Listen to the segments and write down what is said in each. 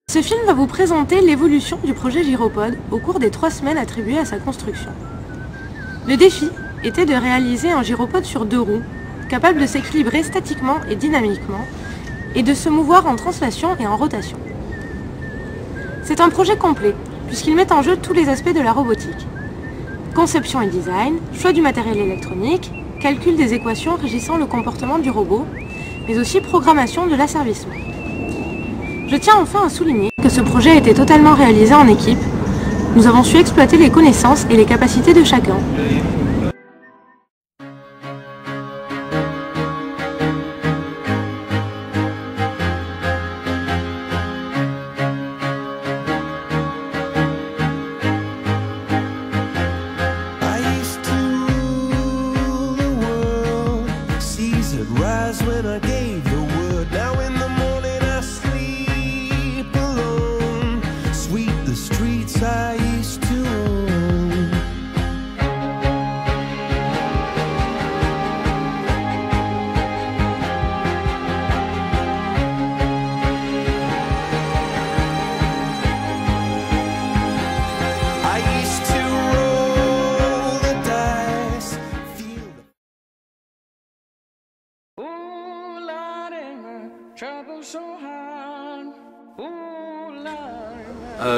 Ce film va vous présenter l'évolution du projet Gyropod au cours des 3 semaines attribuées à sa construction. Le défi était de réaliser un gyropode sur 2 roues, capable de s'équilibrer statiquement et dynamiquement, et de se mouvoir en translation et en rotation. C'est un projet complet, puisqu'il met en jeu tous les aspects de la robotique. Conception et design, choix du matériel électronique, calcul des équations régissant le comportement du robot, mais aussi programmation de l'asservissement. Je tiens enfin à souligner que ce projet a été totalement réalisé en équipe. Nous avons su exploiter les connaissances et les capacités de chacun.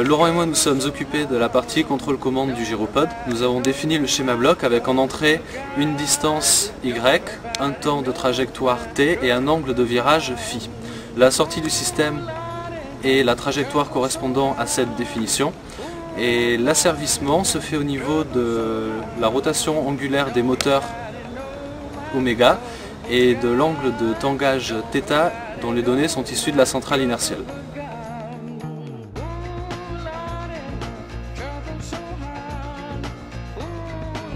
Laurent et moi nous sommes occupés de la partie contrôle-commande du gyropode. Nous avons défini le schéma bloc avec en entrée une distance Y, un temps de trajectoire T et un angle de virage Φ. La sortie du système est la trajectoire correspondant à cette définition et l'asservissement se fait au niveau de la rotation angulaire des moteurs oméga et de l'angle de tangage θ dont les données sont issues de la centrale inertielle.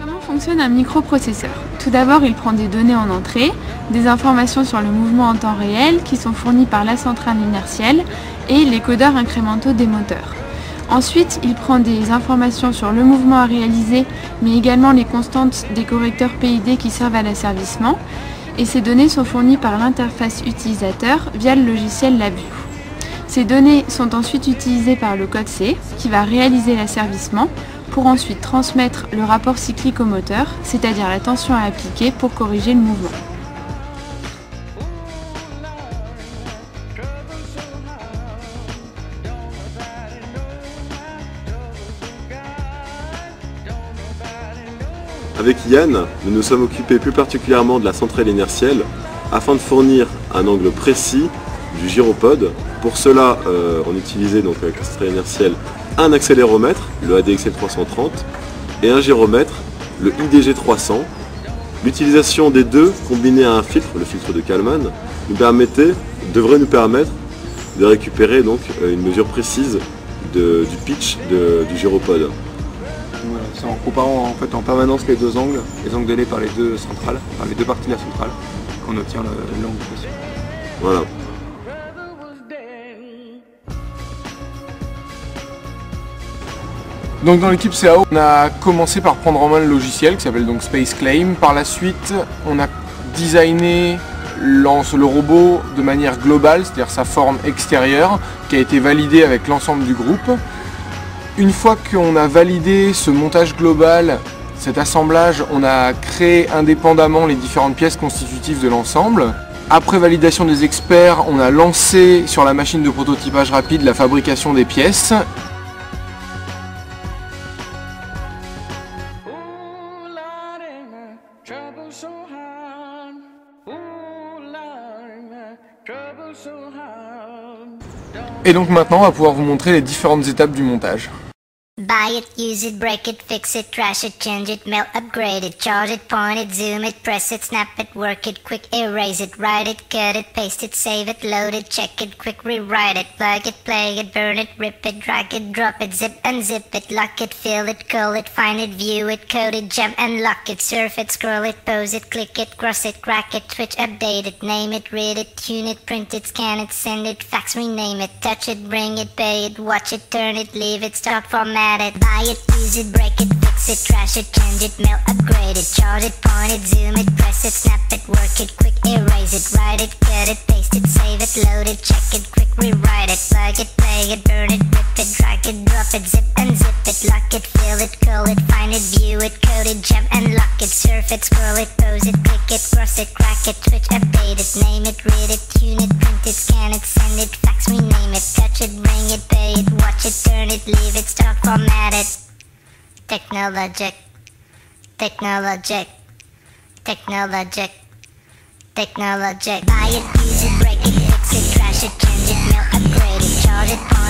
Comment fonctionne un microprocesseur? Tout d'abord, il prend des données en entrée, des informations sur le mouvement en temps réel qui sont fournies par la centrale inertielle et les codeurs incrémentaux des moteurs. Ensuite, il prend des informations sur le mouvement à réaliser, mais également les constantes des correcteurs PID qui servent à l'asservissement. Et ces données sont fournies par l'interface utilisateur via le logiciel LabVIEW. Ces données sont ensuite utilisées par le code C qui va réaliser l'asservissement pour ensuite transmettre le rapport cyclique au moteur, c'est-à-dire la tension à appliquer pour corriger le mouvement. Avec Yann, nous nous sommes occupés plus particulièrement de la centrale inertielle afin de fournir un angle précis du gyropode. Pour cela, on utilisait donc avec la centrale inertielle un accéléromètre, le ADXL 330, et un gyromètre, le IDG 300. L'utilisation des deux, combinée à un filtre, le filtre de Kalman, devrait nous permettre de récupérer donc une mesure précise du pitch du gyropode. Voilà, c'est en comparant en fait en permanence les deux angles, les angles donnés par les deux centrales, par les deux parties de la centrale, qu'on obtient l'angle précis. Voilà. Donc dans l'équipe CAO, on a commencé par prendre en main le logiciel qui s'appelle donc Space Claim. Par la suite, on a designé le robot de manière globale, c'est-à-dire sa forme extérieure, qui a été validée avec l'ensemble du groupe. Une fois qu'on a validé ce montage global, cet assemblage, on a créé indépendamment les différentes pièces constitutives de l'ensemble. Après validation des experts, on a lancé sur la machine de prototypage rapide la fabrication des pièces. Et donc maintenant, on va pouvoir vous montrer les différentes étapes du montage. Buy it, use it, break it, fix it, trash it, change it, melt, upgrade it, charge it, point it, zoom it, press it, snap it, work it, quick erase it, write it, cut it, paste it, save it, load it, check it, quick rewrite it, plug it, play it, burn it, rip it, drag it, drop it, zip, unzip it, lock it, fill it, call it, find it, view it, code it, jump and lock it, surf it, scroll it, pose it, click it, cross it, crack it, switch, update it, name it, read it, tune it, print it, scan it, send it, fax, rename it, touch it, bring it, pay it, watch it, turn it, leave it, stop, format it, buy it, use it, break it, fix it, trash it, change it, mail, upgrade it, charge it, point it, zoom it, press it, snap it, work it, quick erase erase it, write it, cut it, paste it, save it, load it, check it, quick rewrite it, plug it, play it, burn it, rip it, drag it, drop it, zip and zip it, lock it, fill it, call it, find it, view it, code it, jump and lock it, surf it, scroll it, pose it, click it, cross it, crack it, switch, update it, name it, read it, tune it, print it, scan it, send it, fax, rename it, touch it, bring it, pay it, watch it, turn it, leave it, start, format it. Technologic, technologic, technologic, technologic. Buy it, use it, break it, fix it, trash it, change it, mail, upgrade it, charge it,